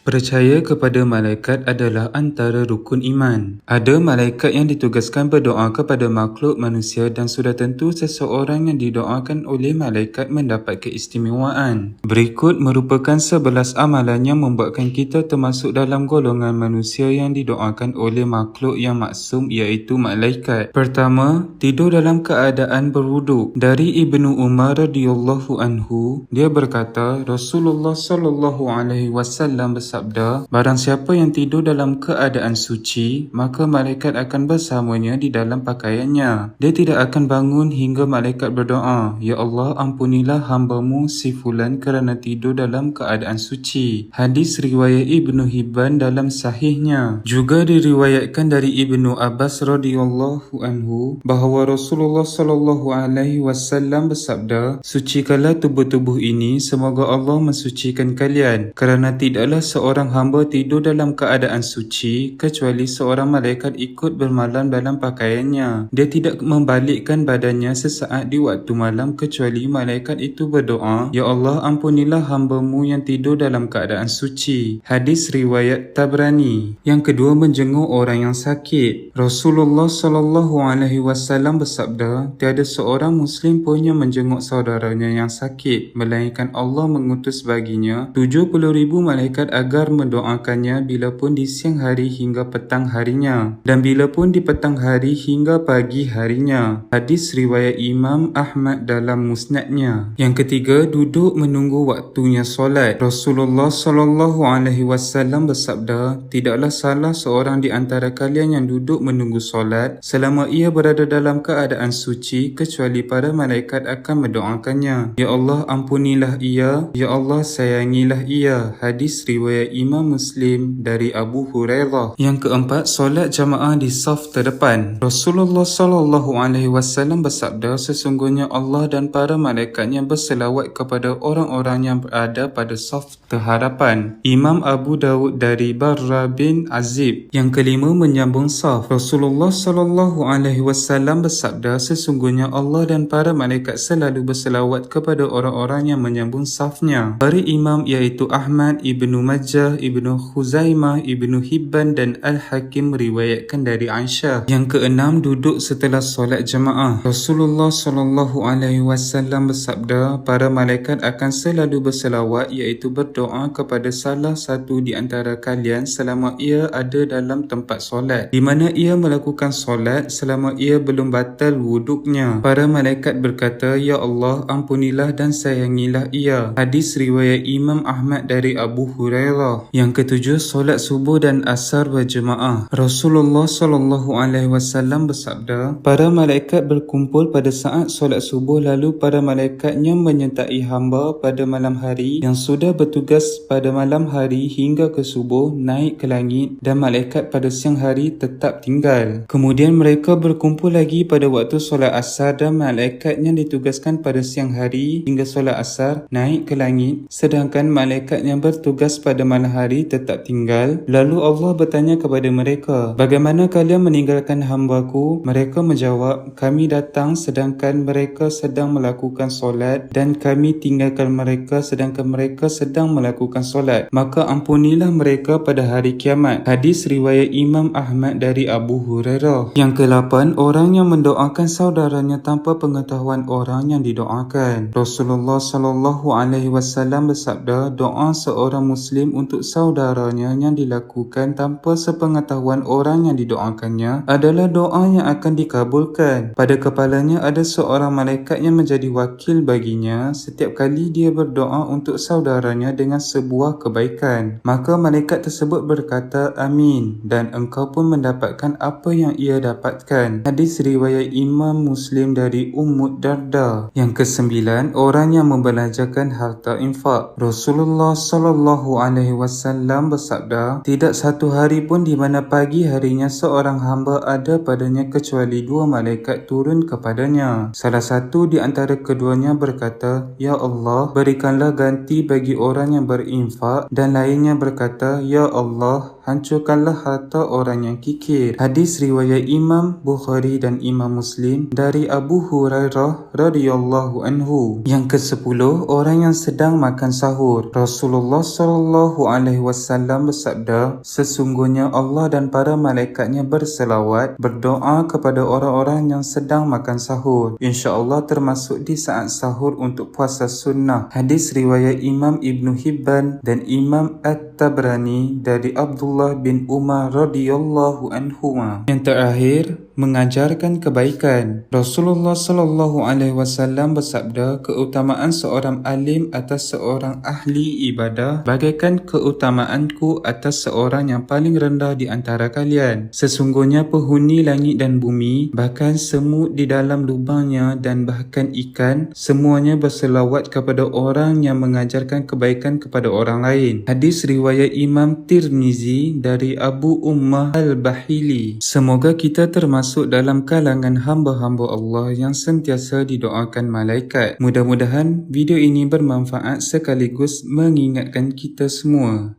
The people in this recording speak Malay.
Percaya kepada malaikat adalah antara rukun iman. Ada malaikat yang ditugaskan berdoa kepada makhluk manusia dan sudah tentu seseorang yang didoakan oleh malaikat mendapat keistimewaan. Berikut merupakan 11 amalan yang membuatkan kita termasuk dalam golongan manusia yang didoakan oleh makhluk yang maksum, iaitu malaikat. Pertama, tidur dalam keadaan berwuduk. Dari Ibnu Umar radhiyallahu anhu, dia berkata, Rasulullah sallallahu alaihi wasallam bersabda, barang siapa yang tidur dalam keadaan suci, maka malaikat akan bersamanya di dalam pakaiannya. Dia tidak akan bangun hingga malaikat berdoa, Ya Allah, ampunilah hamba-Mu si Fulan kerana tidur dalam keadaan suci. Hadis riwayat Ibnu Hibban dalam sahihnya. Juga diriwayatkan dari Ibnu Abbas radhiyallahu anhu bahawa Rasulullah sallallahu alaihi wasallam bersabda, sucikanlah tubuh-tubuh ini, semoga Allah mensucikan kalian, kerana tidaklah seorang hamba tidur dalam keadaan suci kecuali seorang malaikat ikut bermalam dalam pakaiannya. Dia tidak membalikkan badannya sesaat di waktu malam kecuali malaikat itu berdoa, Ya Allah, ampunilah hamba-Mu yang tidur dalam keadaan suci. Hadis riwayat Tabrani. Yang kedua, menjenguk orang yang sakit. Rasulullah sallallahu alaihi wasallam bersabda, tiada seorang muslim pun yang menjenguk saudaranya yang sakit, melainkan Allah mengutus baginya 70,000 malaikat agar mendoakannya bila pun di siang hari hingga petang harinya, dan bila pun di petang hari hingga pagi harinya. Hadis riwayat Imam Ahmad dalam musnadnya. Yang ketiga, duduk menunggu waktunya solat. Rasulullah sallallahu alaihi wasallam bersabda, tidaklah salah seorang di antara kalian yang duduk menunggu solat selama ia berada dalam keadaan suci kecuali para malaikat akan mendoakannya, Ya Allah, ampunilah ia, Ya Allah, sayangilah ia. Hadis riwayat Imam Muslim dari Abu Hurairah. Yang keempat, solat jamaah di saf terdepan. Rasulullah sallallahu alaihi wasallam bersabda, sesungguhnya Allah dan para malaikatnya berselawat kepada orang-orang yang berada pada saf terhadapan. Imam Abu Dawud dari Barra bin Azib. Yang kelima, menyambung saf. Rasulullah sallallahu alaihi wasallam bersabda, sesungguhnya Allah dan para malaikat selalu berselawat kepada orang-orang yang menyambung safnya. Para imam iaitu Ahmad, Ibnu Majah, Ibnu Khuzaimah, Ibnu Hibban dan Al-Hakim meriwayatkan dari Aisyah. Yang keenam, duduk setelah solat jemaah. Rasulullah sallallahu alaihi wasallam bersabda, para malaikat akan selalu berselawat iaitu berdoa kepada salah satu di antara kalian selama ia ada dalam tempat solat, di mana ia melakukan solat selama ia belum batal wuduknya. Para malaikat berkata, Ya Allah, ampunilah dan sayangilah ia. Hadis riwayat Imam Ahmad dari Abu Hurairah. Yang ketujuh, solat subuh dan asar berjemaah. Rasulullah sallallahu alaihi wasallam bersabda, para malaikat berkumpul pada saat solat subuh, lalu para malaikatnya menyertai hamba pada malam hari yang sudah bertugas pada malam hari hingga ke subuh naik ke langit, dan malaikat pada siang hari tetap tinggal. Kemudian mereka berkumpul lagi pada waktu solat asar, dan malaikat yang ditugaskan pada siang hari hingga solat asar naik ke langit, sedangkan malaikat yang bertugas pada malam hari tetap tinggal. Lalu Allah bertanya kepada mereka, bagaimana kalian meninggalkan hamba-Ku? Mereka menjawab, kami datang sedangkan mereka sedang melakukan solat, dan kami tinggalkan mereka sedangkan mereka sedang melakukan solat. Maka ampunilah mereka pada hari kiamat. Hadis riwayat Imam Ahmad dari Abu Hurairah. Yang ke-8, orang yang mendoakan saudaranya tanpa pengetahuan orang yang didoakan. Rasulullah sallallahu alaihi wasallam bersabda, doa seorang muslim untuk saudaranya yang dilakukan tanpa sepengetahuan orang yang didoakannya adalah doa yang akan dikabulkan. Pada kepalanya ada seorang malaikat yang menjadi wakil baginya setiap kali dia berdoa untuk saudaranya dengan sebuah kebaikan. Maka malaikat tersebut berkata, amin, dan engkau pun mendapatkan apa yang ia dapatkan. Hadis riwayat Imam Muslim dari Ummu Darda. Yang ke-9, orang yang membelanjakan harta infak. Rasulullah sallallahu alaihi wasallam bersabda, tidak satu hari pun di mana pagi harinya seorang hamba ada padanya kecuali dua malaikat turun kepadanya. Salah satu di antara keduanya berkata, Ya Allah, berikanlah ganti bagi orang yang berinfak, dan lainnya berkata, Ya Allah, hancurkanlah harta orang yang kikir. Hadis riwayat Imam Bukhari dan Imam Muslim dari Abu Hurairah radhiyallahu anhu. Yang ke-10, orang yang sedang makan sahur. Rasulullah sallallahu alaihi wasallam bersabda, sesungguhnya Allah dan para malaikatnya berselawat, berdoa kepada orang-orang yang sedang makan sahur, insya-Allah termasuk di saat sahur untuk puasa sunnah. Hadis riwayat Imam Ibn Hibban dan Imam At-Tabrani dari Abdullah bin Umar radhiyallahu anhuma. Yang terakhir, mengajarkan kebaikan. Rasulullah sallallahu alaihi wasallam bersabda, keutamaan seorang alim atas seorang ahli ibadah bagaikan keutamaanku atas seorang yang paling rendah di antara kalian. Sesungguhnya penghuni langit dan bumi, bahkan semut di dalam lubangnya dan bahkan ikan, semuanya berselawat kepada orang yang mengajarkan kebaikan kepada orang lain. Hadis riwayat Imam Tirmizi dari Abu Ummah Al-Bahili. Semoga kita termasuk dalam kalangan hamba-hamba Allah yang sentiasa didoakan malaikat. Mudah-mudahan video ini bermanfaat sekaligus mengingatkan kita semua.